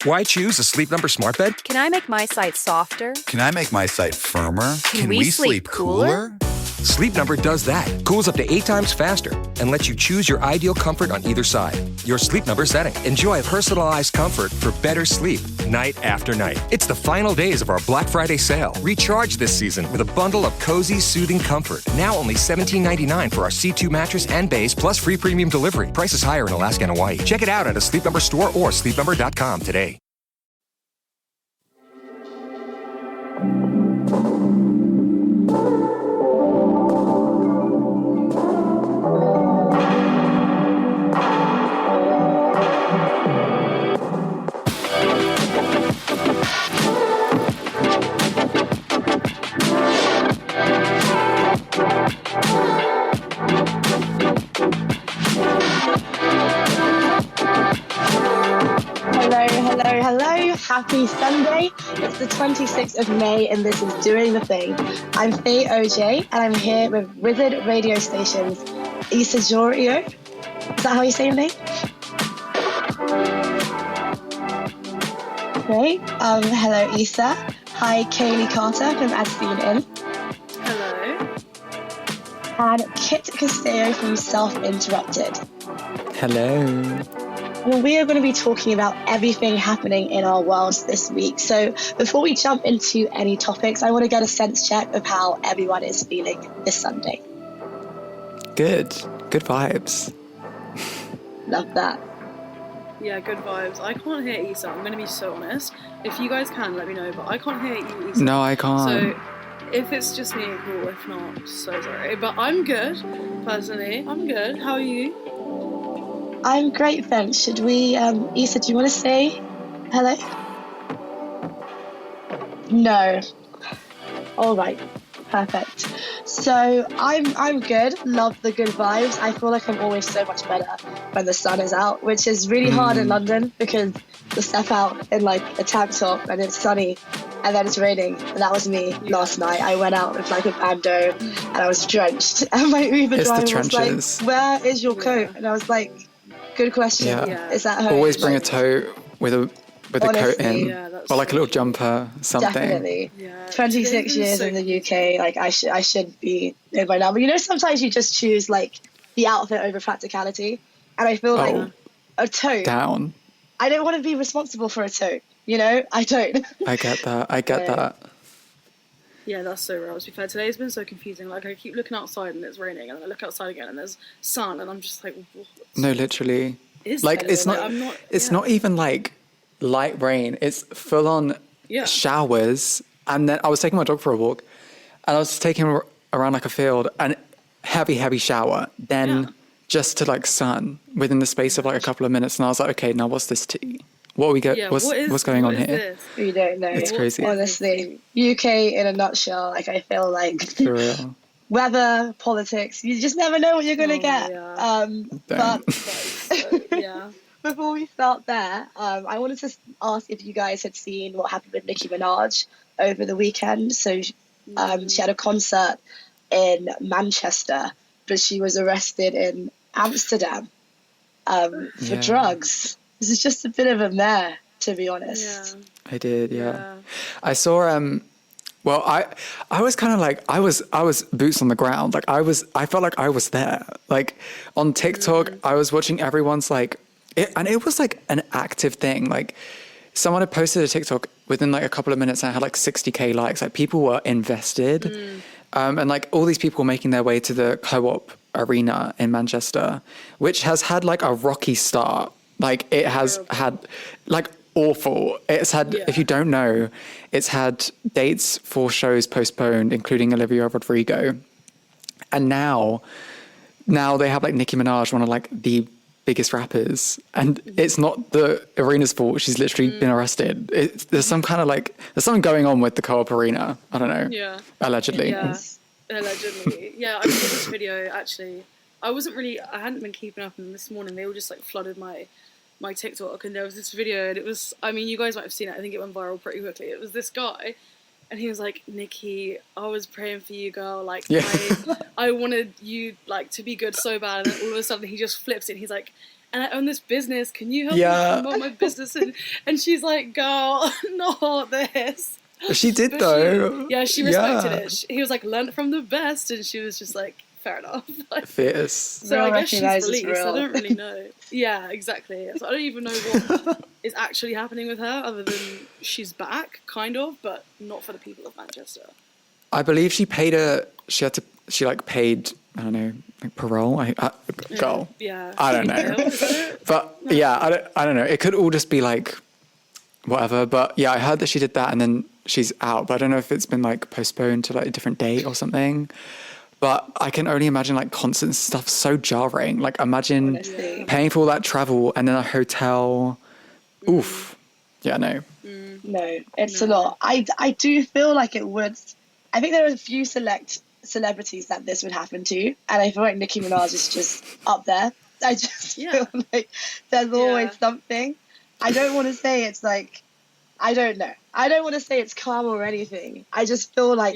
Why choose a Sleep Number smart bed? Can I make my site softer? Can I make my site firmer? Can we sleep cooler? Sleep Number does that. Cools up to 8 times faster and lets you choose your ideal comfort on either side. Your Sleep Number setting. Enjoy personalized comfort for better sleep night after night. It's the final days of our Black Friday sale. Recharge this season with a bundle of cozy, soothing comfort. Now only $17.99 for our C2 mattress and base, plus free premium delivery. Prices higher in Alaska and Hawaii. Check it out at a Sleep Number store or sleepnumber.com today. Hello, happy Sunday. It's the 26th of May and this is Doing the Thing. I'm Faye OJ and I'm here with Wizard Radio Station's Issa Jorio. Is that how you say your name? Great. Hello Issa. Hi Kayleigh Carter from As Seen In. Hello. And Kit Costello from Self Interrupted. Hello. Well, we are going to be talking about everything happening in our worlds this week. So before we jump into any topics, I want to get a sense check of how everyone is feeling this Sunday. Good vibes. Love that. Yeah, good vibes. I can't hear Issa. I'm going to be so honest. If you guys can, let me know. But I can't hear you, Issa. No, I can't. So if it's just me, cool. If not, so sorry. But I'm good, personally. I'm good. How are you? I'm great, thanks. Should we, Issa, do you want to say hello? No. All right. Perfect. So I'm good. Love the good vibes. I feel like I'm always so much better when the sun is out, which is really hard in London because you step out in like a tank top and it's sunny and then it's raining. And that was me last night. I went out with like a bandeau and I was drenched. And my Uber driver was like, "Where is your coat?" And I was like, "Good question. Yeah. Is that home?" Always bring a tote with a coat in, or like a little jumper, something. Definitely. Yeah. 26 years in the UK, like I should be in by now. But you know, sometimes you just choose like the outfit over practicality, and I feel like a tote. Down. I don't want to be responsible for a tote. You know, I don't. I get that. Yeah, that's so real. To be fair, today's been so confusing. Like, I keep looking outside and it's raining, and then I look outside again and there's sun, and I'm just like, what? No, literally. Like, it's not even like light rain. It's full on showers. And then I was taking my dog for a walk, and I was taking him around like a field, and heavy shower. Then just to like sun within the space of like a couple of minutes, and I was like, okay, now what's this tea? What's going on here? You don't know. It's crazy. Honestly, UK in a nutshell. Like I feel like for real. Weather, politics. You just never know what you're gonna get. Yeah. But yeah. before we start there, I wanted to ask if you guys had seen what happened with Nicki Minaj over the weekend. So she had a concert in Manchester, but she was arrested in Amsterdam for drugs. This is just a bit of a mare, to be honest. Yeah. I did, yeah. I saw well, I was kind of like, I was boots on the ground. Like I felt like I was there. Like on TikTok, I was watching everyone's like, and it was like an active thing. Like someone had posted a TikTok within like a couple of minutes and it had like 60K likes. Like people were invested. And like all these people making their way to the Co-op Arena in Manchester, which has had like a rocky start. Like it has had like awful. It's had, if you don't know, it's had dates for shows postponed, including Olivia Rodrigo. And now they have like Nicki Minaj, one of like the biggest rappers. And it's not the arena's fault. She's literally been arrested. There's some kind of like, there's something going on with the Co-op Arena. I don't know. Yeah. Allegedly. Yeah. Allegedly. Yeah, I saw this video actually. I hadn't been keeping up, and this morning they all just like flooded my TikTok, and there was this video, and it was, I mean, you guys might have seen it, I think it went viral pretty quickly. It was this guy, and he was like, "Nicki, I was praying for you, girl, like, I wanted you, like, to be good so bad," and then all of a sudden he just flips it, and he's like, and I own this business. Can you help Yeah. me promote my business? And she's like, girl, not this. She did But though. she respected it. He was like, learn from the best, and she was just like, fair enough. Like, Fierce. so Real I guess she's recognises released. real. I don't really know. Yeah, exactly. So I don't even know what is actually happening with her, other than she's back, kind of, but not for the people of Manchester. I believe she paid she like paid, I don't know, like parole. Girl. Yeah. I don't know. But yeah, I don't know. It could all just be like whatever. But yeah, I heard that she did that and then she's out. But I don't know if it's been like postponed to like a different date or something. But I can only imagine like concert stuff so jarring. Like imagine Honestly. paying for all that travel and then a hotel. Oof. Yeah, no. No, it's a lot. I do feel like it would. I think there are a few select celebrities that this would happen to, and I feel like Nicki Minaj is just up there. I just feel like there's always something. I don't want to say it's like, I don't know. I don't want to say it's karma or anything. I just feel like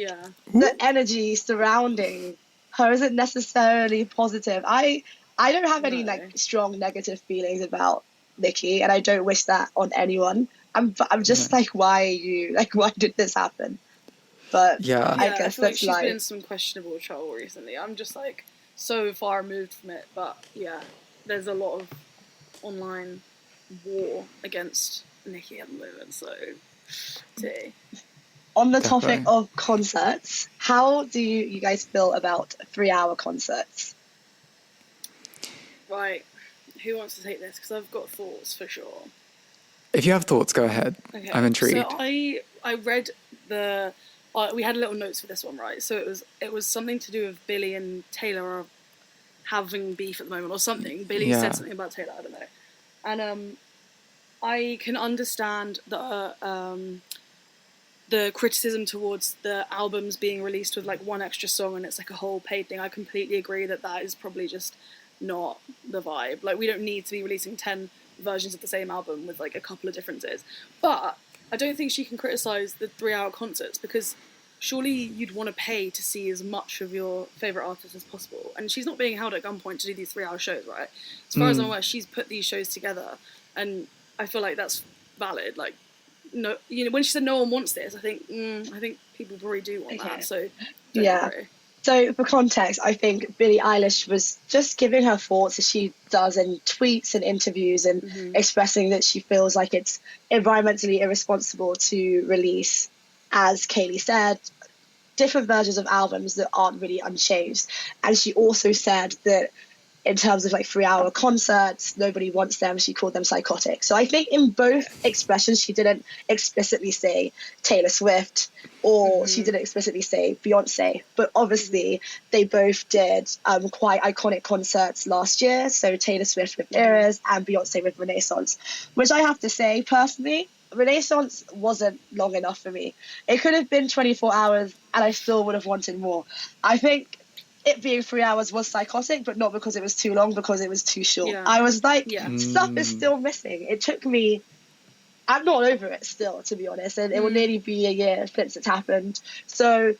the energy surrounding her isn't necessarily positive. I don't have any like strong negative feelings about Nicki, and I don't wish that on anyone. I'm just like, why did this happen? But I guess I feel like that's she's life. been in some questionable trouble recently. I'm just like so far removed from it, but yeah, there's a lot of online war against Nicki at the moment. So, on the topic of concerts, how do you guys feel about 3-hour concerts? Right, who wants to take this? Because I've got thoughts for sure. If you have thoughts, go ahead. Okay. I'm intrigued. So I read the. We had little notes for this one, right? So it was something to do with Billie and Taylor are having beef at the moment or something. Billie said something about Taylor, I don't know. And I can understand the criticism towards the albums being released with like one extra song and it's like a whole paid thing. I completely agree that is probably just not the vibe. Like we don't need to be releasing 10 versions of the same album with like a couple of differences. But I don't think she can criticise the 3-hour concerts because surely you'd want to pay to see as much of your favourite artist as possible. And she's not being held at gunpoint to do these 3-hour shows, right? As far as I'm aware, she's put these shows together, and I feel like that's valid. Like, no, when she said no one wants this, I think people probably do want that. So don't worry. So for context, I think Billie Eilish was just giving her thoughts as she does in tweets and interviews and expressing that she feels like it's environmentally irresponsible to release, as Kayleigh said, different versions of albums that aren't really unchanged. And she also said that in terms of like 3-hour concerts, nobody wants them. She called them psychotic. So I think in both expressions, she didn't explicitly say Taylor Swift or she didn't explicitly say Beyonce. But obviously, they both did quite iconic concerts last year. So Taylor Swift with Eras and Beyonce with Renaissance, which I have to say, personally, Renaissance wasn't long enough for me. It could have been 24 hours and I still would have wanted more. I think it being 3 hours was psychotic, but not because it was too long, because it was too short. Yeah. I was like, stuff is still missing. It took me, I'm not over it still, to be honest, and it will nearly be a year since it's happened. So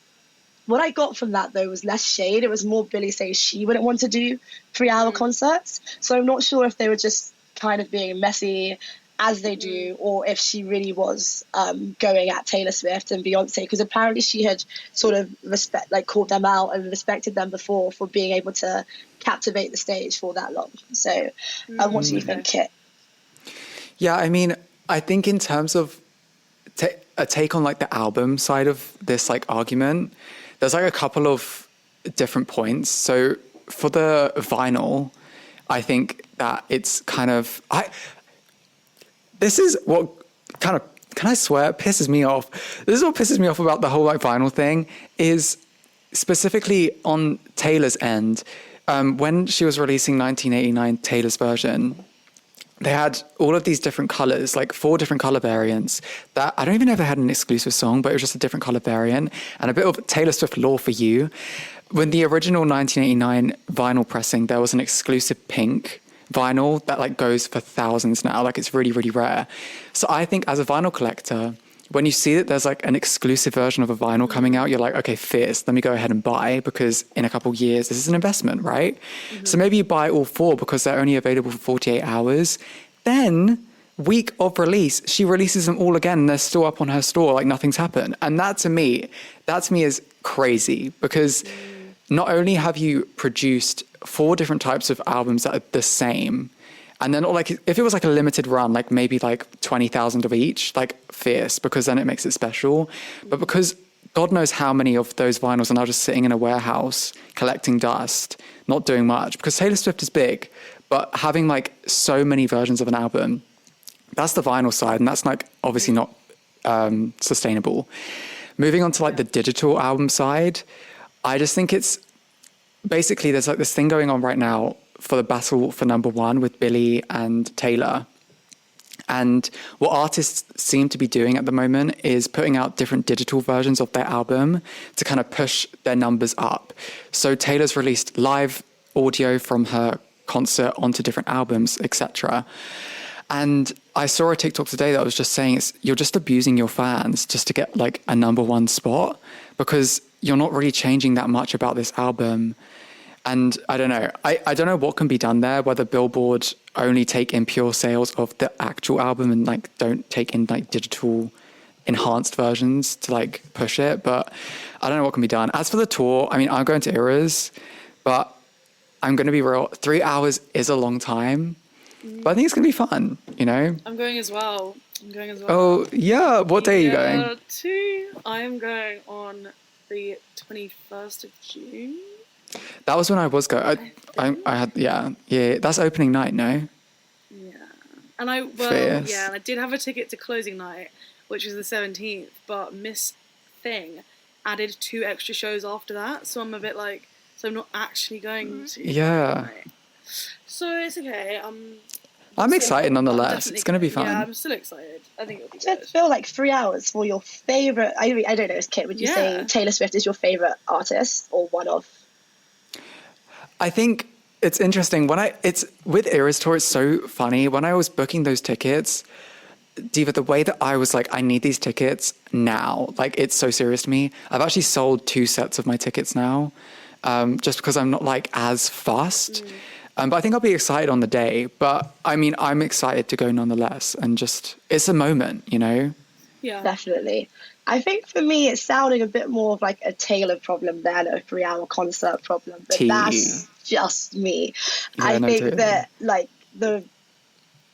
what I got from that, though, was less shade. It was more Billie saying she wouldn't want to do 3-hour concerts. So I'm not sure if they were just kind of being messy as they do, or if she really was going at Taylor Swift and Beyonce, because apparently she had sort of called them out and respected them before for being able to captivate the stage for that long. So what do you think, Kit? Yeah, I mean, I think in terms of a take on like the album side of this like argument, there's like a couple of different points. So for the vinyl, I think that it's kind of this is what kind of, can I swear, pisses me off. This is what pisses me off about the whole like vinyl thing is specifically on Taylor's end. When she was releasing 1989 Taylor's version, they had all of these different colors, like 4 different color variants that I don't even know if they had an exclusive song, but it was just a different color variant and a bit of Taylor Swift lore for you. When the original 1989 vinyl pressing, there was an exclusive pink vinyl that like goes for thousands now. Like it's really, really rare. So I think as a vinyl collector, when you see that there's like an exclusive version of a vinyl coming out, you're like, okay, fierce, let me go ahead and buy, because in a couple of years, this is an investment, right? So maybe you buy all 4 because they're only available for 48 hours. Then week of release, she releases them all again and they're still up on her store like nothing's happened. And that to me is crazy, because not only have you produced 4 different types of albums that are the same, and then like if it was like a limited run, like maybe like 20,000 of each, like fierce, because then it makes it special. But because God knows how many of those vinyls are now just sitting in a warehouse collecting dust, not doing much, because Taylor Swift is big, but having like so many versions of an album, that's the vinyl side, and that's like obviously not sustainable. Moving on to like the digital album side, I just think it's basically, there's like this thing going on right now for the battle for number 1 with Billie and Taylor. And what artists seem to be doing at the moment is putting out different digital versions of their album to kind of push their numbers up. So Taylor's released live audio from her concert onto different albums, etc. And I saw a TikTok today that was just saying you're just abusing your fans just to get like a number 1 spot, because you're not really changing that much about this album. And I don't know. I don't know what can be done there, whether Billboard only take in pure sales of the actual album and like don't take in like digital enhanced versions to like push it. But I don't know what can be done. As for the tour, I mean, I'm going to Eras, but I'm going to be real. 3 hours is a long time, but I think it's going to be fun, you know? I'm going as well. Oh, yeah. What day are you going? I'm going on the 21st of June. That was when I was going. I had, yeah. That's opening night, no? Yeah. And I did have a ticket to closing night, which was the 17th, but Miss Thing added 2 extra shows after that. So I'm a bit like, so I'm not actually going to. Yeah. So it's okay. I'm excited nonetheless. It's going to be fun. Yeah, I'm still excited. I think it'll be Does good. it feel like 3 hours for your favourite? I don't know, as Kit, would you say Taylor Swift is your favourite artist or one of? I think it's interesting. It's with Eras Tour, it's so funny. When I was booking those tickets, Diva, the way that I was like, I need these tickets now. Like, it's so serious to me. I've actually sold 2 sets of my tickets now, just because I'm not like as fussed. But I think I'll be excited on the day. But I mean, I'm excited to go nonetheless. And just, it's a moment, you know? Yeah. Definitely. I think for me, it's sounding a bit more of like a Taylor problem than a 3-hour concert problem. But that's just me. Yeah, I think totally. that like the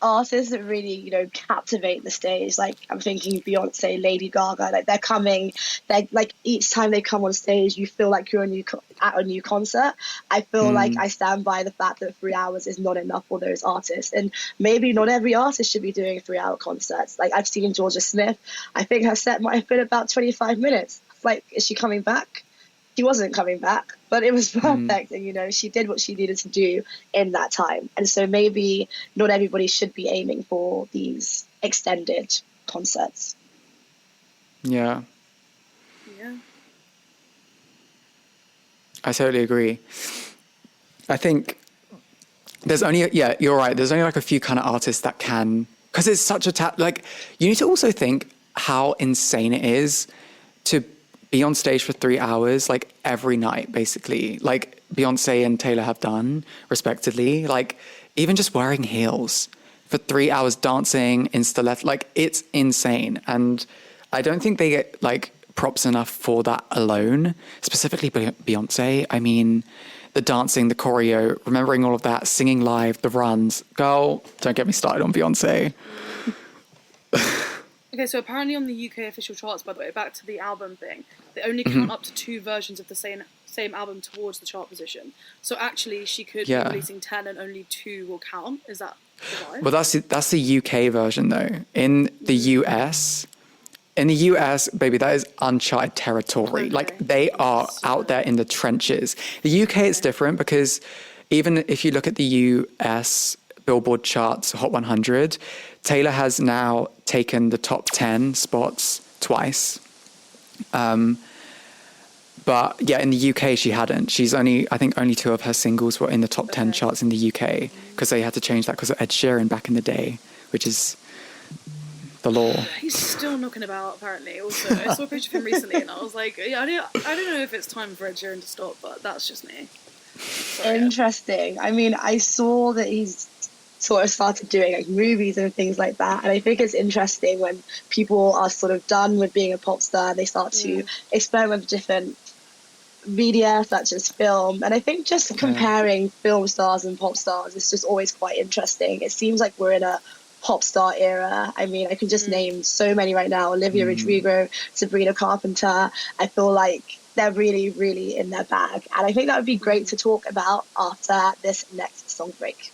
artists that really, you know, captivate the stage, like I'm thinking Beyonce, Lady Gaga, like they're like each time they come on stage, you feel like you're at a new concert. I feel like I stand by the fact that 3 hours is not enough for those artists, and maybe not every artist should be doing 3-hour concerts. Like I've seen Georgia Smith, I think her set might have been about 25 minutes. Like, is she coming back? She wasn't coming back, but it was perfect. And, you know, she did what she needed to do in that time. And so maybe not everybody should be aiming for these extended concerts. Yeah. Yeah. I totally agree. I think there's only, you're right. There's only like a few kind of artists that can, because it's such a, like, you need to also think how insane it is to be on stage for 3 hours, like every night, basically, like Beyonce and Taylor have done, respectively. Like even just wearing heels for 3 hours, dancing in stiletto, like it's insane. And I don't think they get like props enough for that alone, specifically Beyonce. I mean, the dancing, the choreo, remembering all of that, singing live, the runs. Girl, don't get me started on Beyonce. Okay, so apparently on the UK official charts, by the way, back to the album thing, they only count up to 2 versions of the same album towards the chart position. So actually, she could be releasing 10 and only 2 will count. Is that the vibe? Well, that's the UK version, though. In the US, baby, that is uncharted territory. Okay. Like, they are out there in the trenches. The UK, it's different because even if you look at the US Billboard charts, Hot 100, Taylor has now taken the top 10 spots twice. But yeah, in the UK, she hadn't. I think only 2 of her singles were in the top 10 charts in the UK because they had to change that because of Ed Sheeran back in the day, which is the law. He's still knocking about, apparently. Also, I saw a picture of him recently, and I was like, yeah, I don't know if it's time for Ed Sheeran to stop, but that's just me. So, Interesting. I mean, I saw that he's sort of started doing like movies and things like that, and I think it's interesting when people are sort of done with being a pop star and they start to experiment with different media such as film. And I think just comparing film stars and pop stars is just always quite interesting. It seems like we're in a pop star era. I mean, I can just name so many right now: Olivia Rodrigo, Sabrina Carpenter. I feel like they're really, really in their bag, and I think that would be great to talk about after this next song break.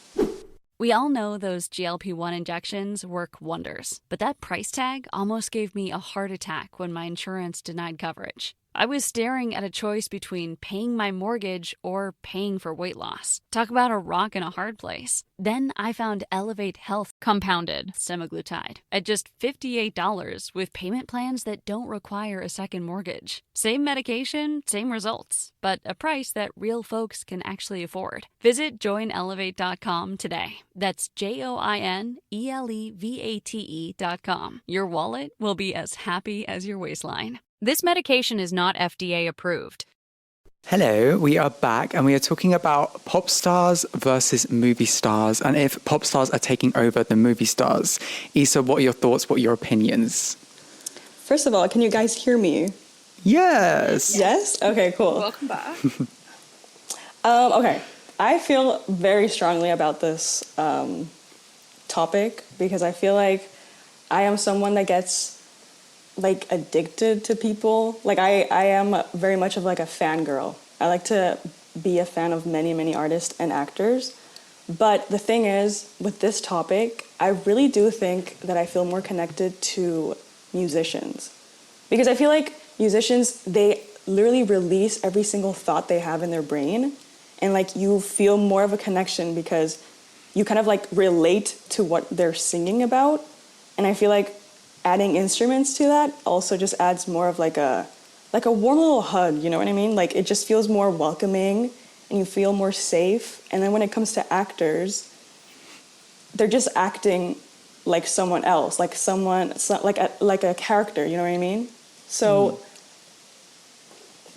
We all know those GLP-1 injections work wonders, but that price tag almost gave me a heart attack when my insurance denied coverage. I was staring at a choice between paying my mortgage or paying for weight loss. Talk about a rock in a hard place. Then I found Elevate Health compounded semaglutide at just $58 with payment plans that don't require a second mortgage. Same medication, same results, but a price that real folks can actually afford. Visit joinelevate.com today. That's JOINELEVATE.com. Your wallet will be as happy as your waistline. This medication is not FDA approved. Hello, we are back and we are talking about pop stars versus movie stars and if pop stars are taking over the movie stars. Issa, what are your thoughts? What are your opinions? First of all, can you guys hear me? Yes. Yes? Okay, cool. welcome back. Okay, I feel very strongly about this topic because I feel like I am someone that gets like addicted to people. Like I am very much of like a fangirl. I like to be a fan of many, many artists and actors. But the thing is, with this topic, I really do think that I feel more connected to musicians. Because I feel like musicians, they literally release every single thought they have in their brain. And like you feel more of a connection because you kind of like relate to what they're singing about. And I feel like adding instruments to that also just adds more of like a warm little hug, you know what I mean? Like it just feels more welcoming and you feel more safe. And then when it comes to actors, they're just acting like someone else, like a character, you know what I mean? So,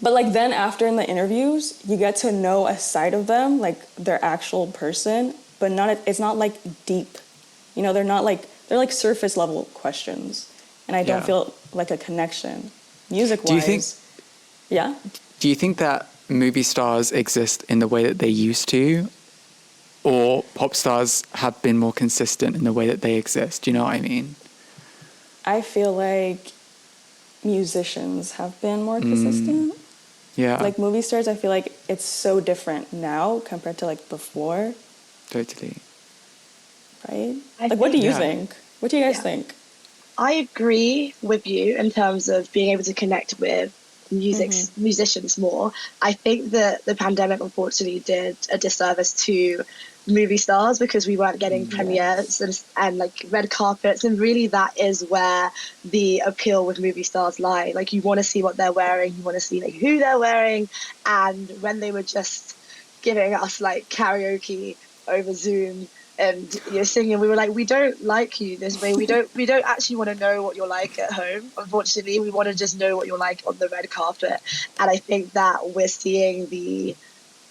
but like then after in the interviews, you get to know a side of them, like their actual person, but it's not like deep, you know, they're like surface level questions, and I don't feel like a connection, music-wise. Do you think that movie stars exist in the way that they used to, or pop stars have been more consistent in the way that they exist? Do you know what I mean? I feel like musicians have been more consistent. Yeah. Like movie stars, I feel like it's so different now compared to like before. Totally. Right? What do you think? What do you guys think? I agree with you in terms of being able to connect with musicians more. I think that the pandemic unfortunately did a disservice to movie stars because we weren't getting premieres and like red carpets, and really that is where the appeal with movie stars lie. Like you want to see what they're wearing, you want to see like who they're wearing, and when they were just giving us like karaoke over Zoom and you're singing, we were like, we don't like you this way. We don't actually want to know what you're like at home. Unfortunately, we want to just know what you're like on the red carpet. And I think that we're seeing the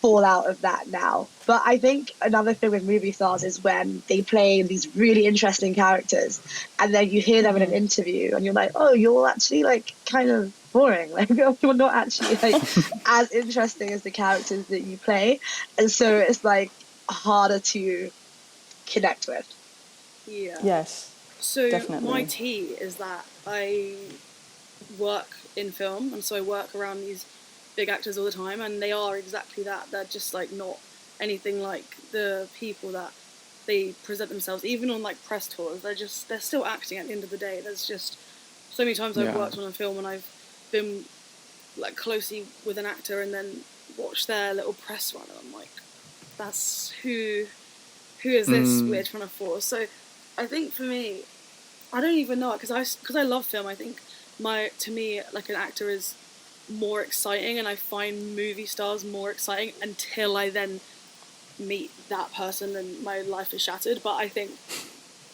fallout of that now. But I think another thing with movie stars is when they play these really interesting characters and then you hear them in an interview and you're like, oh, you're actually like kind of boring. Like you're not actually like as interesting as the characters that you play. And so it's like harder to connect with. Yeah. Yes. So definitely. My tea is that I work in film, and so I work around these big actors all the time, and they are exactly that. They're just like not anything like the people that they present themselves, even on like press tours. They're still acting at the end of the day. There's just so many times I've worked on a film and I've been like closely with an actor and then watched their little press run, and I'm like, that's who is this we're trying to force? So I think for me, I don't even know, because I love film. I think to me like an actor is more exciting, and I find movie stars more exciting until I then meet that person and my life is shattered. But I think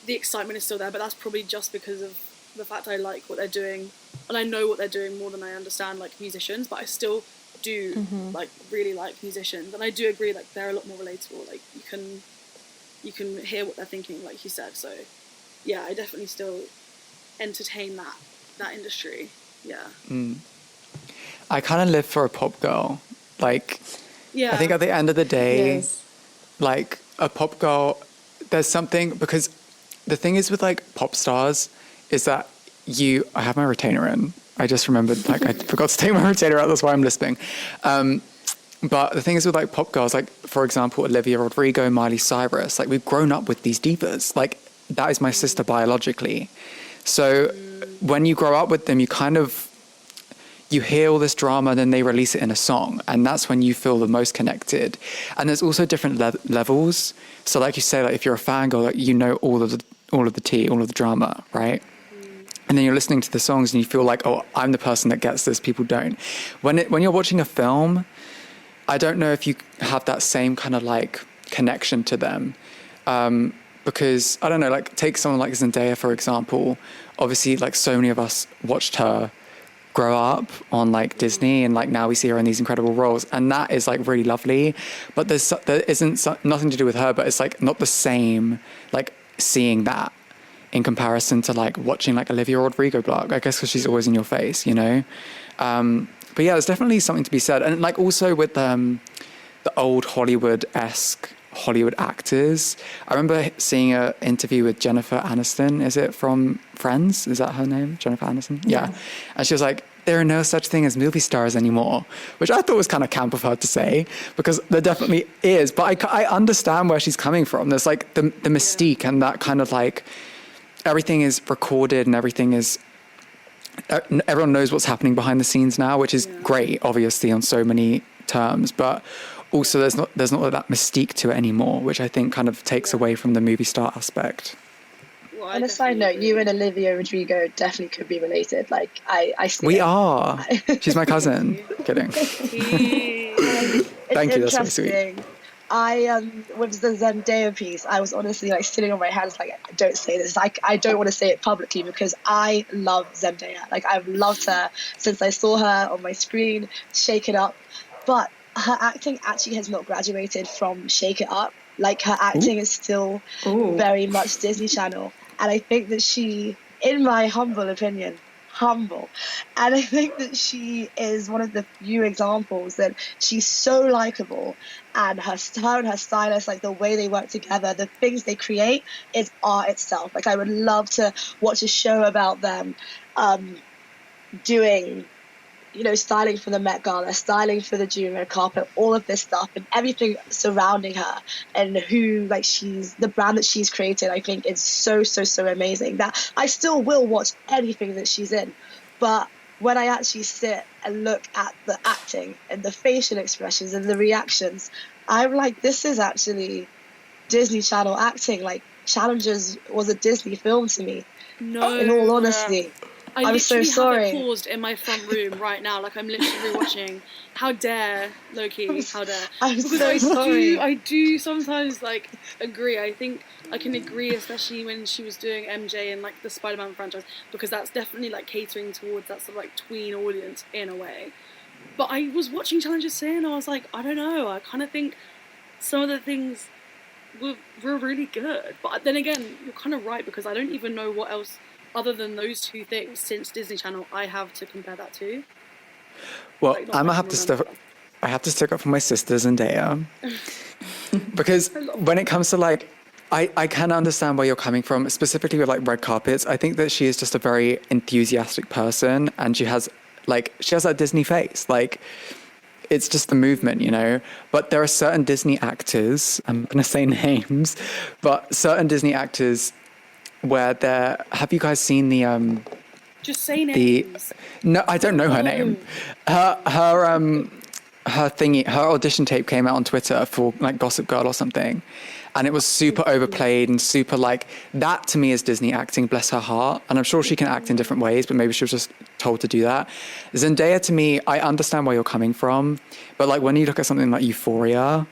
the excitement is still there, but that's probably just because of the fact I like what they're doing, and I know what they're doing more than I understand like musicians, but I still do like really like musicians, and I do agree like they're a lot more relatable. Like you can hear what they're thinking, like you said. So yeah, I definitely still entertain that industry. Yeah. I kind of live for a pop girl. Like, Yeah. I think at the end of the day, like a pop girl, there's something, because the thing is with like pop stars is that I have my retainer in. I just remembered, like I forgot to take my retainer out. That's why I'm lisping. But the thing is with like pop girls, like for example, Olivia Rodrigo, Miley Cyrus, like we've grown up with these divas. Like that is my sister biologically. So when you grow up with them, you hear all this drama and then they release it in a song, and that's when you feel the most connected. And there's also different levels. So like you say, like if you're a fangirl, like you know all of the tea, all of the drama, right? And then you're listening to the songs and you feel like, oh, I'm the person that gets this. People don't. When you're watching a film, I don't know if you have that same kind of like connection to them. Because I don't know, like take someone like Zendaya, for example. Obviously, like so many of us watched her grow up on like Disney, and like now we see her in these incredible roles, and that is like really lovely. But there isn't nothing to do with her, but it's like not the same like seeing that in comparison to like watching like Olivia Rodrigo blog, I guess because she's always in your face, you know. But yeah, there's definitely something to be said, and like also with the old Hollywood-esque Hollywood actors. I remember seeing an interview with Jennifer Aniston. Is it from Friends? Is that her name? Jennifer Aniston? Yeah. And she was like, there are no such thing as movie stars anymore, which I thought was kind of camp of her to say, because there definitely is. But I understand where she's coming from. There's like the mystique and that kind of like, everything is recorded and everything is, everyone knows what's happening behind the scenes now, which is great, obviously, on so many terms. But also there's not that mystique to it anymore, which I think kind of takes away from the movie star aspect. Well, On a side note, you and Olivia Rodrigo definitely could be related. Like I see We it. are. She's my cousin. Kidding. It's Thank you. That's so interesting. sweet. With the Zendaya piece, I was honestly like sitting on my hands, like, don't say this. Like, I don't want to say it publicly because I love Zendaya. Like, I've loved her since I saw her on my screen, Shake It Up. But her acting actually has not graduated from Shake It Up. Like, her acting is still very much Disney Channel. And I think that she, in my humble opinion, and I think that she is one of the few examples that she's so likable, and her stylist, like the way they work together, the things they create is art itself. Like, I would love to watch a show about them doing, you know, styling for the Met Gala, styling for the June red carpet, all of this stuff and everything surrounding her, and who, like, the brand that she's created, I think is so amazing that I still will watch anything that she's in. But when I actually sit and look at the acting and the facial expressions and the reactions, I'm like, this is actually Disney Channel acting. Like, Challengers was a Disney film to me. No. In all honesty. I'm so sorry. Have it paused in my front room right now. Like, I'm literally rewatching. How dare, Loki? How dare? I'm so sorry. I do sometimes like agree. I think I can agree, especially when she was doing MJ and like the Spider-Man franchise, because that's definitely like catering towards that sort of like tween audience in a way. But I was watching Challengers today and I was like, I don't know. I kind of think some of the things were really good. But then again, you're kind of right, because I don't even know what else, other than those two things, since Disney Channel, I have to compare that to. Well, Like, I'm gonna have to I have to stick up for my sister Zendaya, because when it comes to like, I can understand where you're coming from, specifically with like red carpets. I think that she is just a very enthusiastic person, and she has that Disney face. Like, it's just the movement, you know. But there are certain Disney actors, I'm not gonna say names, but certain Disney actors where have you guys seen the Just say names. No, I don't know her name. Her audition tape came out on Twitter for like Gossip Girl or something, and it was super overplayed and super like, that to me is Disney acting, bless her heart. And I'm sure she can act in different ways, but maybe she was just told to do that. Zendaya, to me, I understand where you're coming from, but like when you look at something like Euphoria,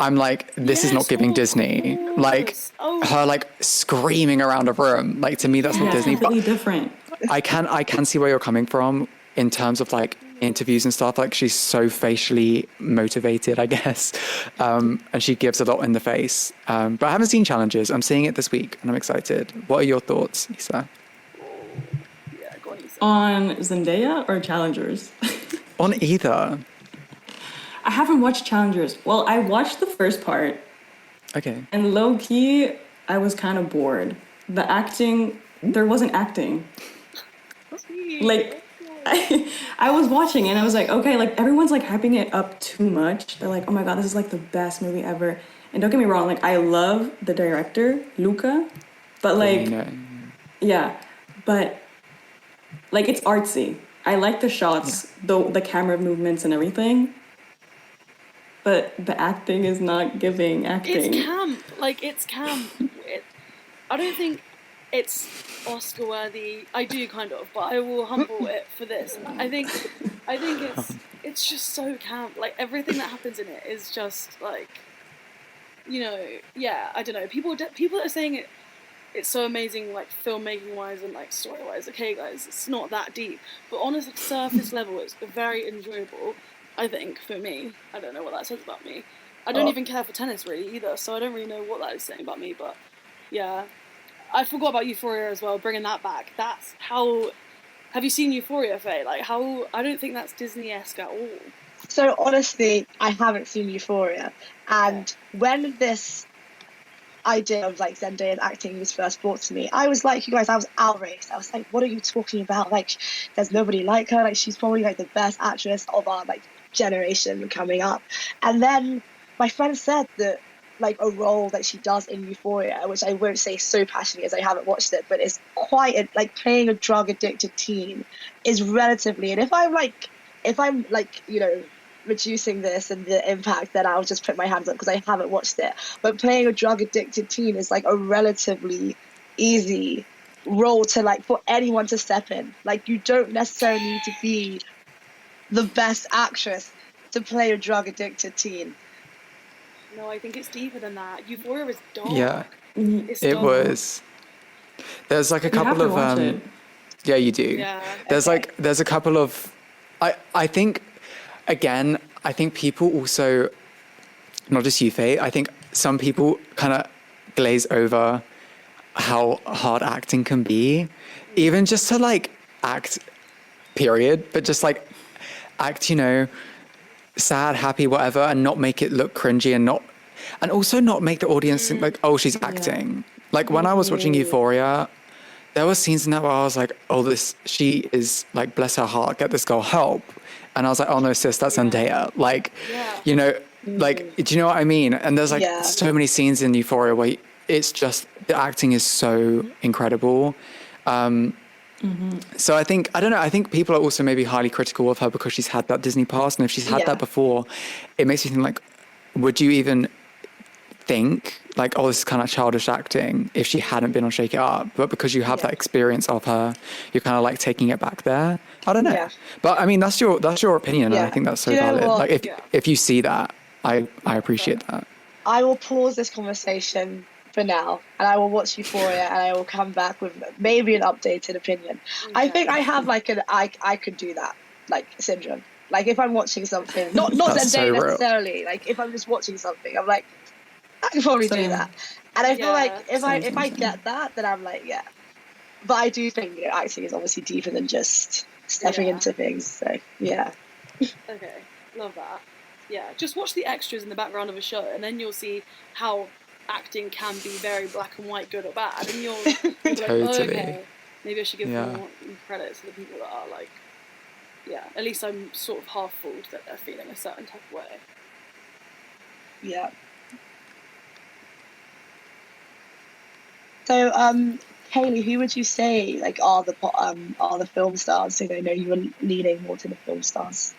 I'm like, this is not giving Disney. Like, her like screaming around a room. Like, to me, that's not Disney. Completely But different. I can see where you're coming from in terms of like interviews and stuff. Like, she's so facially motivated, I guess. And she gives a lot in the face. But I haven't seen Challenges. I'm seeing it this week and I'm excited. What are your thoughts, Issa? On Zendaya or Challengers? On either. I haven't watched Challengers. Well, I watched the first part. Okay. And low key, I was kind of bored. The acting, there wasn't acting. Like, I was watching and I was like, okay, like everyone's like hyping it up too much. They're like, oh my God, this is like the best movie ever. And don't get me wrong, like I love the director, Luca, but like, yeah, but like it's artsy. I like the shots, the camera movements and everything. But the acting is not giving acting. It's camp. Like, it's camp. I don't think it's Oscar worthy. I do kind of, but I will humble it for this. I think it's just so camp. Like, everything that happens in it is just like, you know, yeah, I don't know. People that are saying it's so amazing, like filmmaking wise and like story wise. Okay, guys, it's not that deep, but on a surface level, it's very enjoyable. I think, for me. I don't know what that says about me. I don't even care for tennis, really, either, so I don't really know what that is saying about me, but, yeah. I forgot about Euphoria as well, bringing that back. That's how... Have you seen Euphoria, Faye? Like, how... I don't think that's Disney-esque at all. So, honestly, I haven't seen Euphoria, and when this idea of, like, Zendaya's acting was first brought to me, I was like, you guys, I was outraged. I was like, what are you talking about? Like, there's nobody like her. Like, she's probably, like, the best actress of our, like, generation coming up. And then my friend said that like a role that she does in Euphoria, which I won't say so passionately as I haven't watched it, but it's quite like playing a drug addicted teen is relatively, and if I'm like you know, reducing this and the impact, then I'll just put my hands up because I haven't watched it. But playing a drug addicted teen is like a relatively easy role to like for anyone to step in. Like, you don't necessarily need to be the best actress to play a drug addicted teen. No, I think it's deeper than that. Euphoria is dark. Yeah, it's it dark. was. There's like a couple of yeah, you do. Yeah. There's like there's a couple of I think again, I think people also, not just you, Faye, I think some people kind of glaze over how hard acting can be, even just to like act, period, but just like act, you know, sad, happy, whatever, and not make it look cringy and also not make the audience think like, oh, she's acting. Like when I was watching Euphoria, there were scenes in that where I was like, oh, she is like, bless her heart, get this girl help. And I was like, oh no, sis, that's Zendaya. Like, you know, like, do you know what I mean? And there's like so many scenes in Euphoria where it's just, the acting is so incredible. So I think, I don't know, I think people are also maybe highly critical of her because she's had that Disney past. And if she's had that before, it makes me think like, would you even think like, oh, this is kind of childish acting if she hadn't been on Shake It Up? But because you have that experience of her, you're kind of like taking it back there. I don't know. Yeah. But I mean, that's your opinion. And I think that's so valid. Like if you see that, I appreciate that. I will pause this conversation for now, and I will watch Euphoria, and I will come back with maybe an updated opinion. Okay. I think I have like I could do that, like, syndrome. Like if I'm watching something, not Zendaya so necessarily. Like if I'm just watching something, I'm like, I could probably do that. And I feel like if I get that, then I'm like, yeah. But I do think, you know, acting is obviously deeper than just stepping into things. So yeah. Okay, love that. Yeah, just watch the extras in the background of a show, and then you'll see how acting can be very black and white, good or bad, and you'll be like, totally. Oh, okay, maybe I should give more credit to the people that are like, at least I'm sort of half fooled that they're feeling a certain type of way. Yeah. So, Kayleigh, who would you say like are the film stars? So I know you were leaning more to the film stars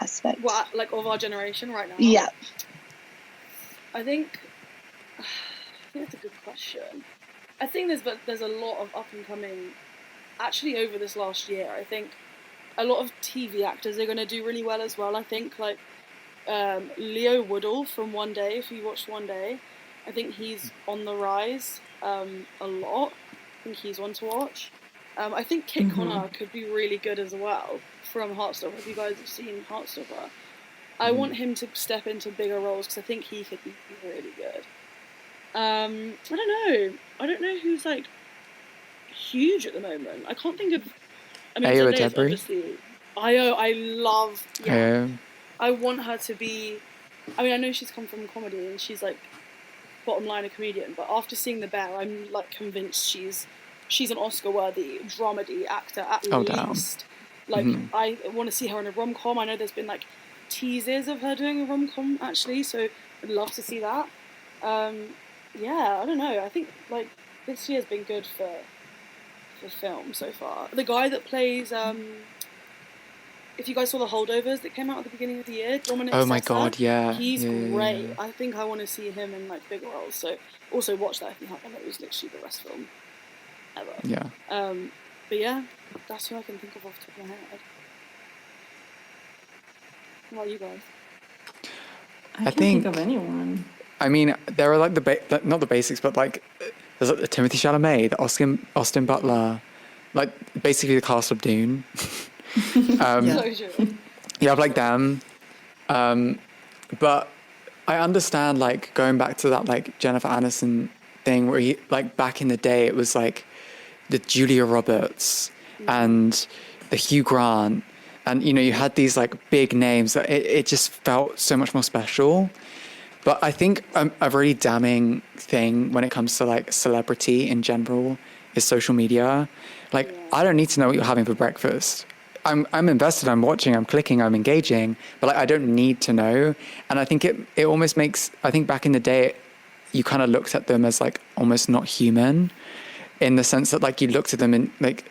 aspect. Well, like of our generation right now. Yeah. I think that's a good question. I think there's a lot of up and coming. Actually, over this last year, I think a lot of TV actors are going to do really well as well. I think like Leo Woodall from One Day, if you watched One Day, I think he's on the rise a lot. I think he's one to watch. I think Kit Connor could be really good as well from Heartstopper. If you guys have seen Heartstopper, I want him to step into bigger roles because I think he could be really good. I don't know who's like huge at the moment. I can't think of. I mean, Ayo Zendaya's Edebiri? obviously. I love. Yeah. I want her to be. I mean, I know she's come from comedy and she's like bottom line a comedian, but after seeing The Bear, I'm like convinced she's an Oscar-worthy dramedy actor at least. Like, I want to see her in a rom-com. I know there's been like teasers of her doing a rom-com actually, so I'd love to see that. Yeah, I don't know. I think like this year's been good for film so far. The guy that plays if you guys saw The Holdovers that came out at the beginning of the year, Dominic Oh my Sessa, god, yeah. he's great. Yeah. I think I want to see him in like bigger roles. So also watch that if you haven't. It was literally the best film ever. Yeah. But yeah, that's who I can think of off the top of my head. What about you guys? I can't think of anyone. I mean, there are like not the basics, but like there's like the Timothée Chalamet, the Austin Butler, like basically the cast of Dune. So true. You have like them, but I understand like going back to that like Jennifer Aniston thing where he like back in the day it was like the Julia Roberts and the Hugh Grant, and you know you had these like big names that it just felt so much more special. But I think a really damning thing when it comes to like celebrity in general is social media. Like I don't need to know what you're having for breakfast. I'm invested, I'm watching, I'm clicking, I'm engaging, but like I don't need to know. And I think it almost makes, I think back in the day, you kind of looked at them as like almost not human, in the sense that like you looked at them and like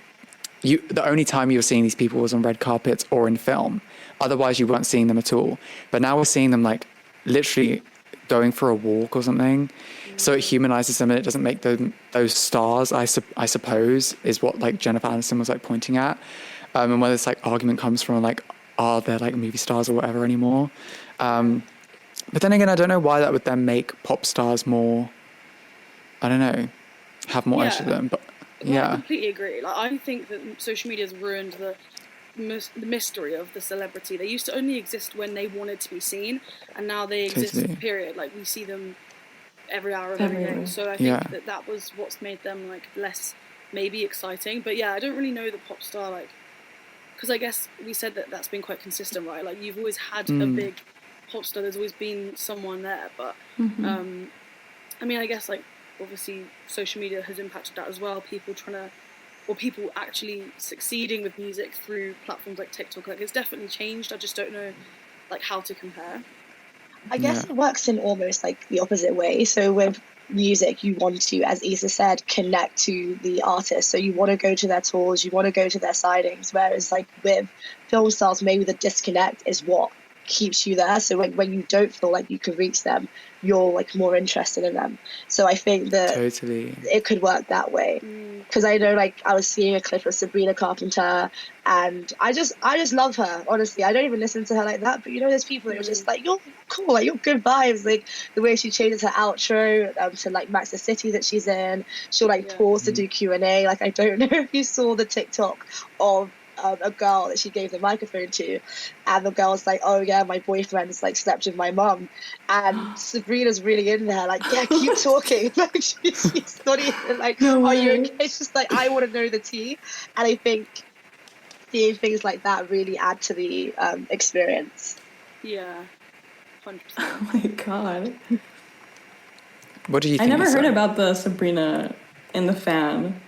the only time you were seeing these people was on red carpets or in film. Otherwise you weren't seeing them at all. But now we're seeing them like literally going for a walk or something. So it humanizes them and it doesn't make them those stars, I suppose, is what like Jennifer Aniston was like pointing at. And where this like argument comes from, like, are they like movie stars or whatever anymore? But then again, I don't know why that would then make pop stars more, I don't know, have more edge to them. But yeah, I completely agree. Like I think that social media has ruined the mystery of the celebrity. They used to only exist when they wanted to be seen, and now they exist. Totally. Period. Like we see them every hour of every day. So I think that was what's made them like less maybe exciting. But yeah, I don't really know the pop star like. Because I guess we said that that's been quite consistent, right? Like you've always had a big pop star. There's always been someone there. But I mean, I guess like obviously social media has impacted that as well. People actually succeeding with music through platforms like TikTok. Like it's definitely changed. I just don't know like how to compare. I guess it works in almost like the opposite way. So with music, you want to, as Issa said, connect to the artist. So you want to go to their tours, you want to go to their sightings. Whereas like with film stars, maybe the disconnect is what keeps you there. So when you don't feel like you can reach them, you're like more interested in them. So I think that it could work that way. Because I know like I was seeing a clip of Sabrina Carpenter and I just love her, honestly. I don't even listen to her like that, but you know there's people that are just like, you're cool, like you're good vibes. Like the way she changes her outro to like Max the City that she's in, she'll like pause to do Q&A. Like I don't know if you saw the TikTok of a girl that she gave the microphone to, and the girl's like, oh yeah, my boyfriend's like slept with my mum, and Sabrina's really in there like, yeah, keep talking. Like she's not even like, are you okay? It's just like, I want to know the tea. And I think seeing things like that really add to the experience. Yeah, 100%. Oh my god, what do you think? I never heard about the Sabrina and the fan.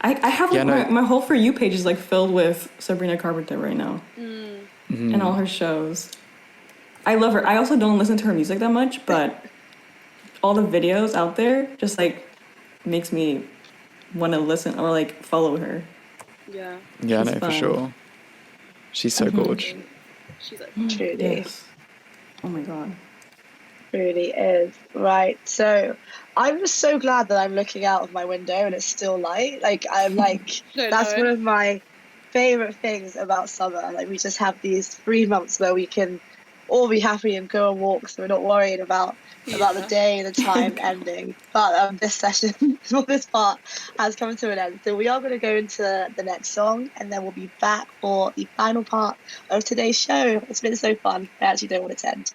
I have my whole For You page is like filled with Sabrina Carpenter right now, and all her shows. I love her. I also don't listen to her music that much, but all the videos out there just like makes me want to listen or like follow her. Yeah. Yeah, no, for sure. She's so gorgeous. She's like truly. Yes. Oh my god. Really is. Right, so I'm just so glad that I'm looking out of my window and it's still light. Like I'm like that's one of my favorite things about summer. Like we just have these 3 months where we can all be happy and go on walks. So we're not worried about the day, the time ending. But this session, or this part, has come to an end. So we are going to go into the next song, and then we'll be back for the final part of today's show. It's been so fun. I actually don't want it to end.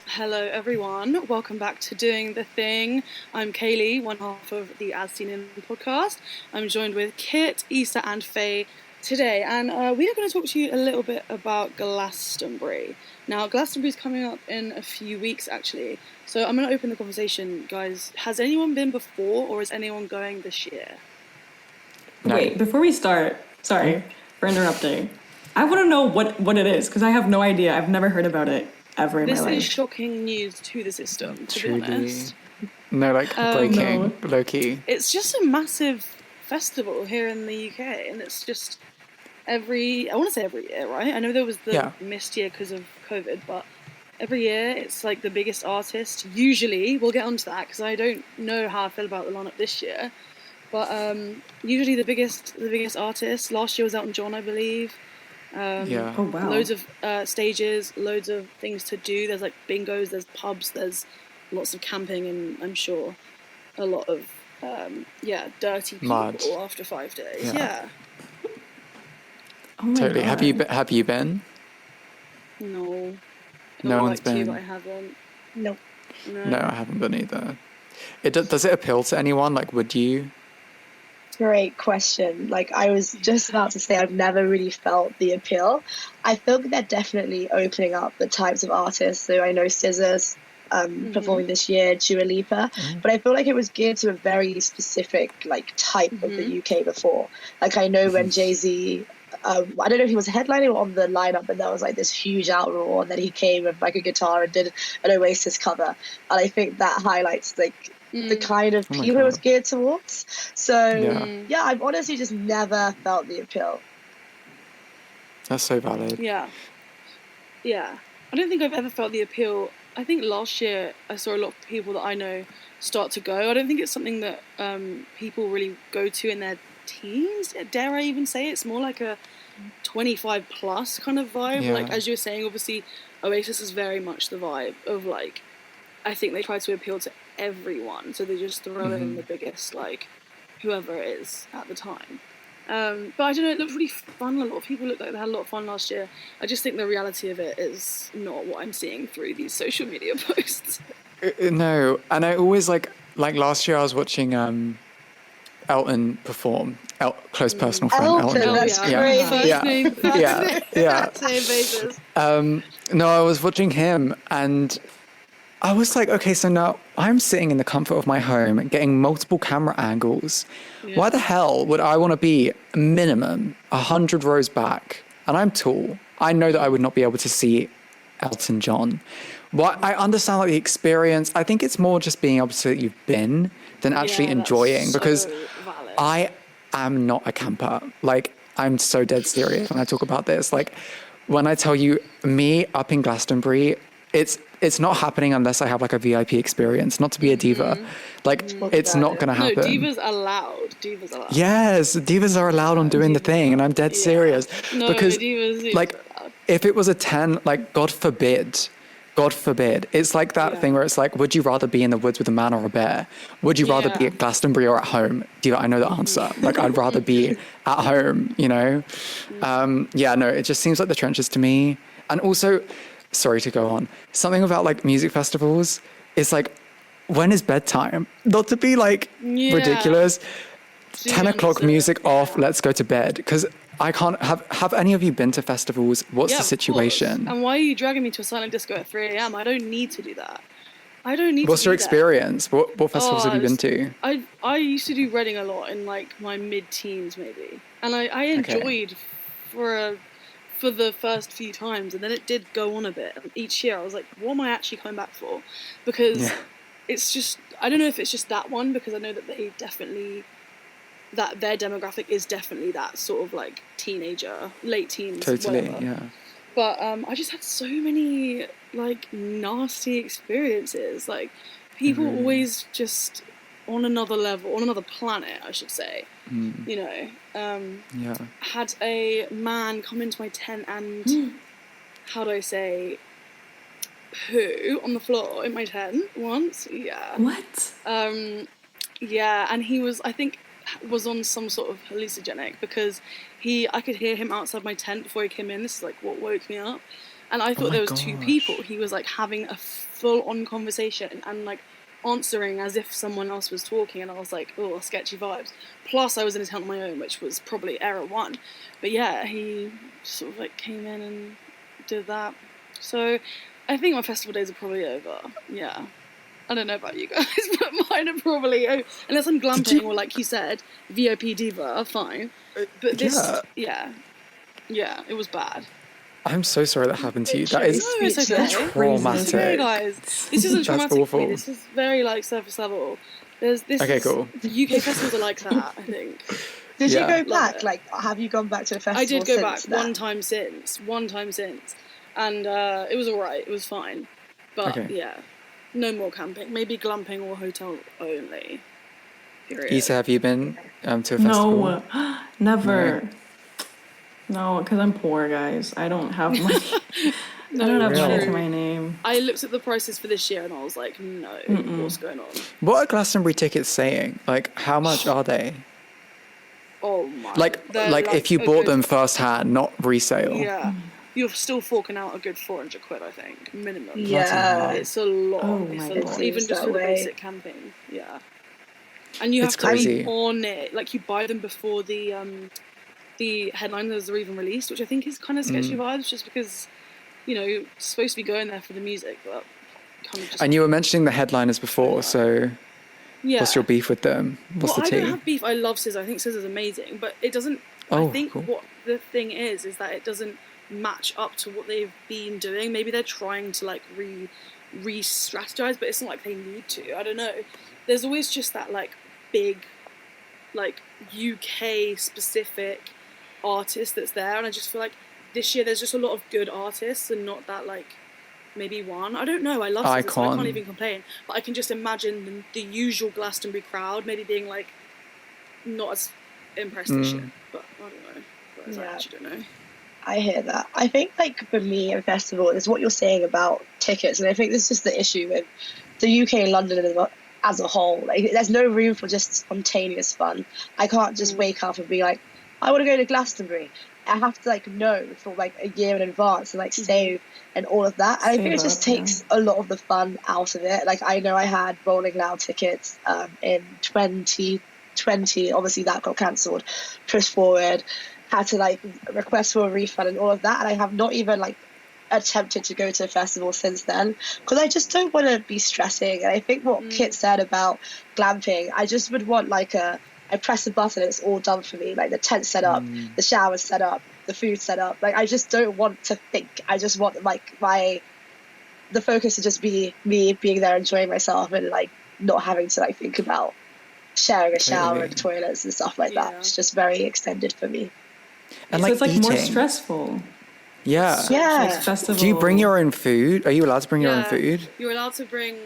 Hello everyone, welcome back to Doing the Thing. I'm Kayleigh, one half of the As Seen In podcast. I'm joined with Kit, Issa and Faye today, and we are going to talk to you a little bit about Glastonbury. Now, Glastonbury's coming up in a few weeks actually, so I'm going to open the conversation. Guys, has anyone been before, or is anyone going this year? No. Wait, before we start, sorry for interrupting, I want to know what it is, because I have no idea. I've never heard about it ever in my life. This is shocking news to the system, to Truly. be honest. No, like breaking, low-key. It's just a massive festival here in the UK, and it's just I want to say every year, right? I know there was the missed year because of COVID, but every year it's like the biggest artist. Usually, we'll get onto that because I don't know how I feel about the lineup this year, but usually the biggest artist. Last year was Elton John, I believe. Oh wow! Loads of stages, loads of things to do. There's like bingos, there's pubs, there's lots of camping, and I'm sure a lot of dirty people Mud. after 5 days. Yeah. Oh my Totally. God. Have you been? No. No one's been. But I haven't. Nope. No, I haven't been either. Does it appeal to anyone? Like, would you? Great question. Like, I was just about to say, I've never really felt the appeal. I feel that they're definitely opening up the types of artists. So I know SZA's performing this year, Dua Lipa, but I feel like it was geared to a very specific like type of the UK before. Like, I know when Jay-Z, I don't know if he was headlining or on the lineup, but there was like this huge outroar, and then he came with like a guitar and did an Oasis cover, and I think that highlights like the kind of people it was geared towards. So yeah, I've honestly just never felt the appeal. That's so valid. Yeah. I don't think I've ever felt the appeal. I think last year I saw a lot of people that I know start to go. I don't think it's something that people really go to in their teens. Dare I even say it's more like a 25 plus kind of vibe. Yeah. Like, as you were saying, obviously Oasis is very much the vibe of like, I think they try to appeal to everyone, so they just throw in the biggest, like, whoever it is at the time. But I don't know, it looked really fun. A lot of people looked like they had a lot of fun last year. I just think the reality of it is not what I'm seeing through these social media posts. No, and I always like last year I was watching Elton perform. Close personal friend Elton. That's crazy. Same basis. No, I was watching him, and I was like, okay, so now I'm sitting in the comfort of my home, getting multiple camera angles. Yeah. Why the hell would I want to be minimum 100 rows back? And I'm tall. I know that I would not be able to see Elton John. Well, I understand like the experience. I think it's more just being able to say that you've been than actually enjoying, because valid. I am not a camper. Like, I'm so dead serious when I talk about this. Like, when I tell you, me up in Glastonbury, it's not happening unless I have like a VIP experience, not to be a diva. Like, it's not going to happen. No, divas allowed. Yes, divas are allowed on Doing the Thing, and I'm dead serious. No, because divas like, allowed. If it was a 10, like, God forbid, it's like that thing where it's like, would you rather be in the woods with a man or a bear? Would you rather be at Glastonbury or at home? Diva, I know the answer. Like, I'd rather be at home, you know? No, it just seems like the trenches to me. And also, sorry to go on, something about like music festivals is like, when is bedtime? Not to be like ridiculous. 10 o'clock music off, let's go to bed. Because I can't have any of you been to festivals? What's the situation? And why are you dragging me to a silent disco at 3 a.m? I don't need to do that. What's your experience? What festivals have you been to? I used to do Reading a lot in like my mid-teens maybe. And I enjoyed for the first few times, and then it did go on a bit. Each year I was like, what am I actually coming back for? Because it's just, I don't know if it's just that one, because I know that they definitely, that their demographic is definitely that sort of like teenager, late teens, totally, whatever. yeah. But I just had so many like nasty experiences. Like, people always just on another level, on another planet, I should say. You know, had a man come into my tent and how do I say, poo on the floor in my tent once. Yeah. What? Yeah, and he was, I think, was on some sort of hallucinogenic because I could hear him outside my tent before he came in. This is like what woke me up. And I thought there was two people. He was like having a full-on conversation and like answering as if someone else was talking, and I was like, oh, sketchy vibes. Plus I was in a tent on my own, which was probably error one. But yeah, he sort of like came in and did that. So I think my festival days are probably over. Yeah. I don't know about you guys, but mine are probably over. Unless I'm glamping or, like you said, VIP Diva, fine. But this, yeah, it was bad. I'm so sorry that happened to you. That is traumatic. It's okay, guys. This isn't traumatic for me. This is very, like, surface level. Cool. UK festivals are like that, I think. Did you go back? Like, have you gone back to the festival? I did go back that? one time since. And it was alright, it was fine. But, yeah, no more camping. Maybe glamping or hotel only. Period. Isa, have you been to a festival? No, never. No, because I'm poor, guys. I don't have money. I don't have money to my name. I looked at the prices for this year and I was like, no, what's going on? What are Glastonbury tickets saying? Like, how much are they? Oh my. Like if you bought them first hand, not resale. Yeah. You're still forking out a good 400 quid, I think, minimum. Yeah. It's a lot. Oh it's my a lot. God. Even just for the basic camping. Yeah. And you have to be on it. Like, you buy them before the headliners are even released, which I think is kind of sketchy vibes, just because, you know, you're supposed to be going there for the music, but kind of just... And you were mentioning the headliners before, so what's your beef with them? What's the tea? I don't have beef. I love SZA. I think SZA's amazing, but it doesn't... I think what the thing is that it doesn't match up to what they've been doing. Maybe they're trying to, like, re-strategize, but it's not like they need to. I don't know. There's always just that, like, big, like, UK-specific artist that's there, and I just feel like this year there's just a lot of good artists and not that, like, maybe one. I don't know. I love SZA, so I can't even complain. But I can just imagine the usual Glastonbury crowd maybe being, like, not as impressed this year. But I don't know. I actually don't know. I hear that. I think, like, for me, a festival is what you're saying about tickets, and I think this is just the issue with the UK and London as a whole. Like, there's no room for just spontaneous fun. I can't just wake up and be like, I want to go to Glastonbury. I have to, like, know for, like, a year in advance and, like, save and all of that. And I think it just takes a lot of the fun out of it. Like, I know I had Rolling Loud tickets in 2020. Obviously, that got cancelled. Pushed forward. Had to, like, request for a refund and all of that. And I have not even, like, attempted to go to a festival since then, because I just don't want to be stressing. And I think what Kit said about glamping, I just would want, like, I press a button and it's all done for me, like the tent set up, the shower set up, the food set up. Like, I just don't want to think. I just want, like, the focus to just be me being there enjoying myself and, like, not having to, like, think about sharing a shower and toilets and stuff like that. It's just very extended for me. And, so like, it's, like, eating. more stressful. Yeah. Festival. Do you bring your own food? Are you allowed to bring your own food? You're allowed to bring,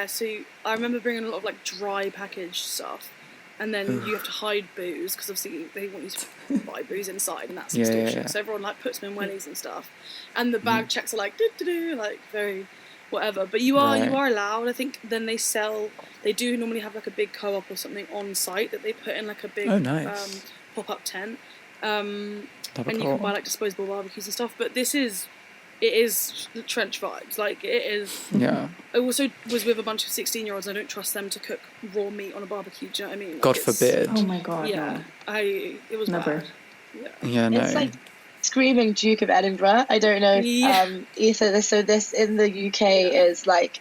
so I remember bringing a lot of, like, dry packaged stuff. And then you have to hide booze, because obviously they want you to buy booze inside, and that's extortion. So everyone, like, puts them in wellies and stuff. And the bag checks are like, like, very whatever. But you are allowed. I think then they do normally have, like, a big co-op or something on site that they put in, like, a big pop-up tent. And you can buy, like, disposable barbecues and stuff. But it is trench vibes. Like, it is. Yeah. I also was with a bunch of 16-year-olds. I don't trust them to cook raw meat on a barbecue. Do you know what I mean? Like, God forbid. Oh my God. Yeah. No. It was never. Bad. Yeah, no. It's like screaming Duke of Edinburgh. I don't know. Either. So this in the UK is like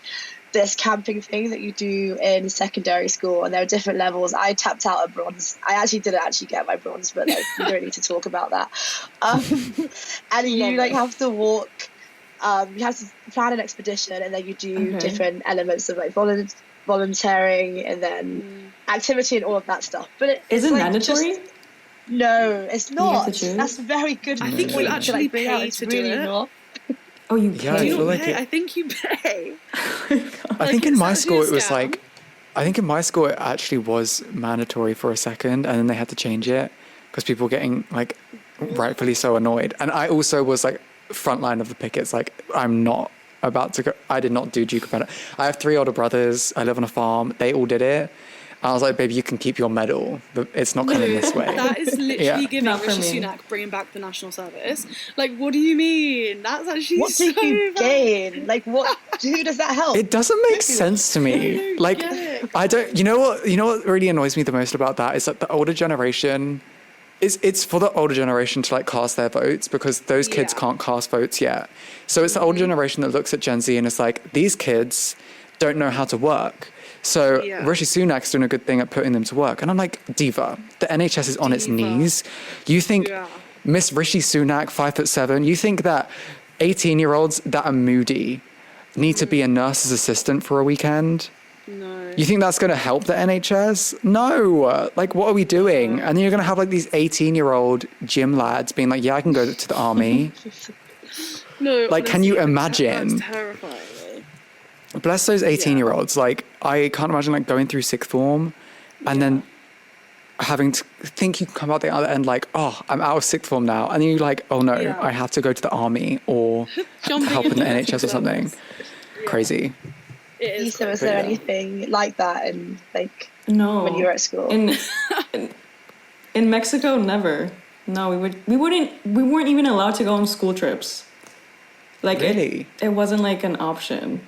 this camping thing that you do in secondary school, and there are different levels. I tapped out a bronze. I didn't get my bronze, but, like, we don't need to talk about that. And you, like, have to walk. You have to plan an expedition, and then you do different elements of, like, volunteering and then activity and all of that stuff. But is it, like, mandatory? No, it's not. That's a very good. I think you actually pay to do it. Not. Oh, you pay? I feel like I think you pay. I think in my school it was like, I think in my school it actually was mandatory for a second, and then they had to change it because people were getting, like, rightfully so annoyed. And I also was, like, front line of the pickets. Like, I'm not about to go. I did not do Duke of Edinburgh. I have 3 older brothers. I live on a farm. They all did it. I was like, baby, you can keep your medal, but it's not coming this way. That is literally giving Not for Rishi me. Sunak bringing back the national service. Like, what do you mean? That's actually What so did you bad. gain? Like, what? Who does that help? It doesn't make sense to me. Like, get it. I don't. You know what really annoys me the most about that is that the older generation. It's for the older generation to like cast their votes because those kids Yeah. can't cast votes yet. So it's the older generation that looks at Gen Z and is like, these kids don't know how to work. So Yeah. Rishi Sunak's doing a good thing at putting them to work. And I'm like, Diva, the NHS is on its Diva. knees. You think Yeah. Miss Rishi Sunak, 5'7", you think that 18-year-olds that are moody need to be a nurse's assistant for a weekend? No. You think that's going to help the NHS? No. Like, what are we doing? And then you're going to have like these 18-year-old gym lads being like, yeah, I can go to the army. No. Like, can you honestly, imagine? That's terrifying. Bless those 18-year-olds. Like, I can't imagine like going through sixth form and then having to think you can come out the other end like, oh, I'm out of sixth form now. And then you're like, oh no, Yeah. I have to go to the army or Jumping help in the into NHS or something. levels. Crazy. It is. Lisa, was But there yeah. anything like that in like No. when you were at school? In Mexico, never. No, we weren't even allowed to go on school trips. Like Really? it wasn't like an option.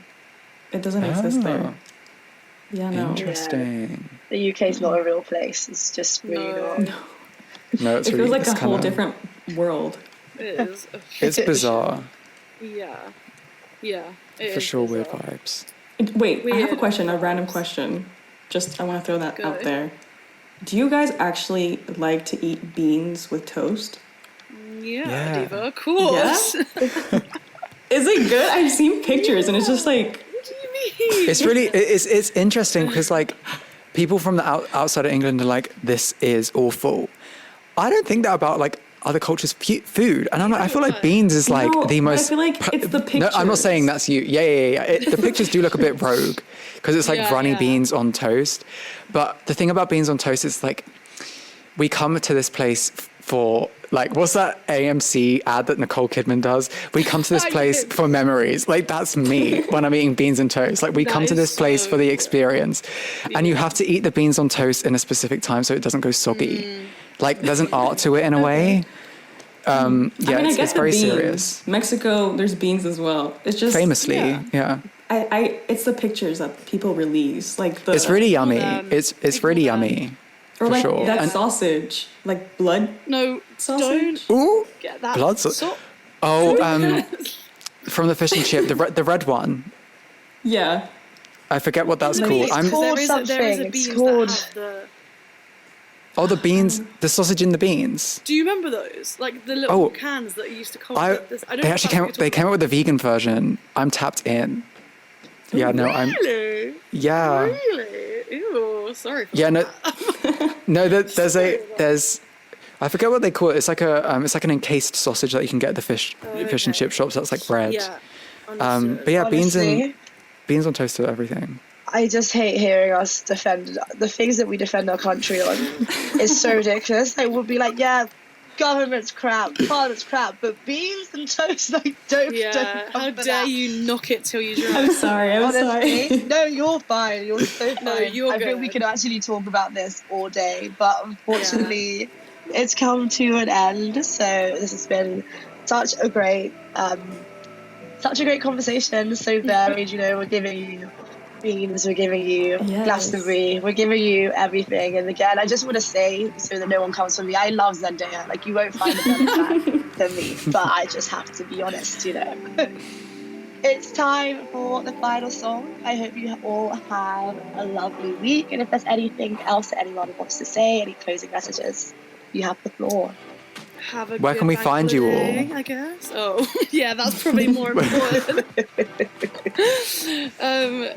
It doesn't exist there. Oh, Yeah, no. interesting. The UK is not a real place. It's just really No. not. No, it's It really feels like it's a whole kinda- different world. It is. It's bizarre. Yeah. Yeah. It For is sure, weird bizarre. vibes. Wait, I have a Weird question, a random vibes. question. Just I want to throw that out Go. there. Do you guys actually like to eat beans with toast? Yeah, Yeah. Diva, of course. Yeah? Is it good? I've seen pictures and it's just like What do you mean? It's really it's interesting because like people from the outside of England are like, this is awful. I don't think that about like other cultures' food, and I'm like, I feel like beans is like No, the but I most. feel like it's the No, I'm not pictures. saying that's you. Yeah. The pictures do look a bit rogue because it's like Yeah, runny yeah. beans on toast. But the thing about beans on toast is like we come to this place for like, what's that AMC ad that Nicole Kidman does? We come to this I place did. for memories. Like that's me when I'm eating beans and toast. Like we That come to is this place so for the cool. experience, and you have to eat the beans on toast in a specific time so it doesn't go soggy. Mm. Like there's an art to it in a way. Yeah, I mean, I it's guess very the beans. serious. Mexico, there's beans as well. It's just Famously, yeah. yeah. It's the pictures that people release, like the It's really yummy. It's Ignore really them. yummy. or for like sure. that And- sausage, like blood No, sausage. don't Ooh, get that. blood. Oh, from the fish and chip, the red one. Yeah, I forget what that's Like, called. it's I'm called there is a something. It's beans called- that have the... the beans, the sausage in the beans. Do you remember those? Like the little Oh, cans that used to come I with this. I don't they know actually if came. that's They what came you're up with the vegan version. I'm tapped in. Yeah, no, I'm. talking about. Really? Yeah, Really? Ew, sorry for yeah, no, that. no. There's. I forget what they call it. It's like an encased sausage that you can get at the fish and chip shops. That's like bread. Yeah. But yeah, Honestly, beans on toast are everything. I just hate hearing us defend the things that we defend our country on. It's so ridiculous. Like we'll be like, yeah, government's crap, parliament's crap, but beans and toast, like don't. Yeah, don't come how for dare that. you knock it till you I'm drop. sorry. I'm Honestly, sorry. no, you're fine. You're so fine. No, you're I think we good. could actually talk about this all day, but unfortunately, it's come to an end. So this has been such a great conversation. So varied. You know, we're giving you beans, we're giving you Yes. Glastonbury, we're giving you everything. And again, I just want to say, so that no one comes for me, I love Zendaya. Like you won't find a better fan than me, but I just have to be honest. You know. It's time for the final song. I hope you all have a lovely week. And if there's anything else that anyone wants to say, any closing messages, you have the floor. Have a Where good can we bank find you holiday, all? I guess. Oh, yeah, that's probably more important.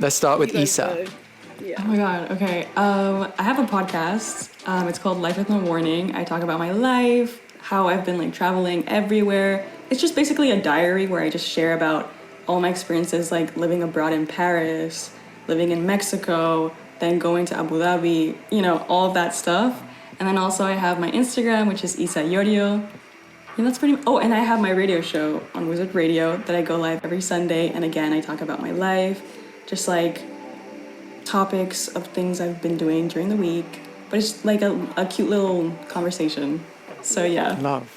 Let's start with you guys Issa. go. Oh Yeah. my god. Okay. I have a podcast. It's called Life with No Warning. I talk about my life, how I've been like traveling everywhere. It's just basically a diary where I just share about all my experiences, like living abroad in Paris, living in Mexico, then going to Abu Dhabi, you know, all of that stuff. And then also I have my Instagram, which is Jorio. And that's pretty. Oh, and I have my radio show on ZARD Radio that I go live every Sunday. And again, I talk about my life, just like topics of things I've been doing during the week. But it's like a cute little conversation. So yeah. Love.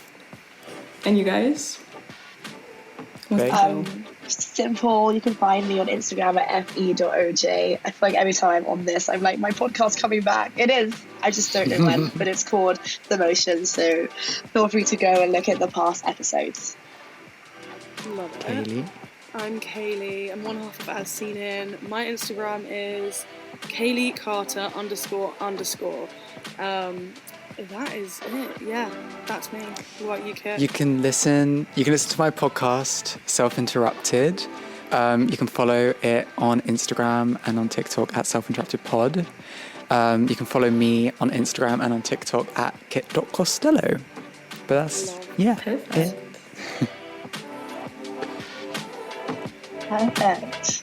And you guys? What's the show? Simple. You can find me on Instagram at fe.oj. I feel like every time I'm on this, I'm like, my podcast's coming back. It is. I just don't know when, but it's called The Motion. So feel free to go and look at the past episodes. Love it. Kayleigh. I'm Kayleigh. I'm one half of As Seen In. My Instagram is Kayleigh Carter __. That is it. Yeah, that's me. What about you, Kit? You can listen to my podcast, Self-Interrupted. You can follow it on Instagram and on TikTok at Self-Interrupted Pod. You can follow me on Instagram and on TikTok at kit.costello. But that's, Perfect. it. Perfect.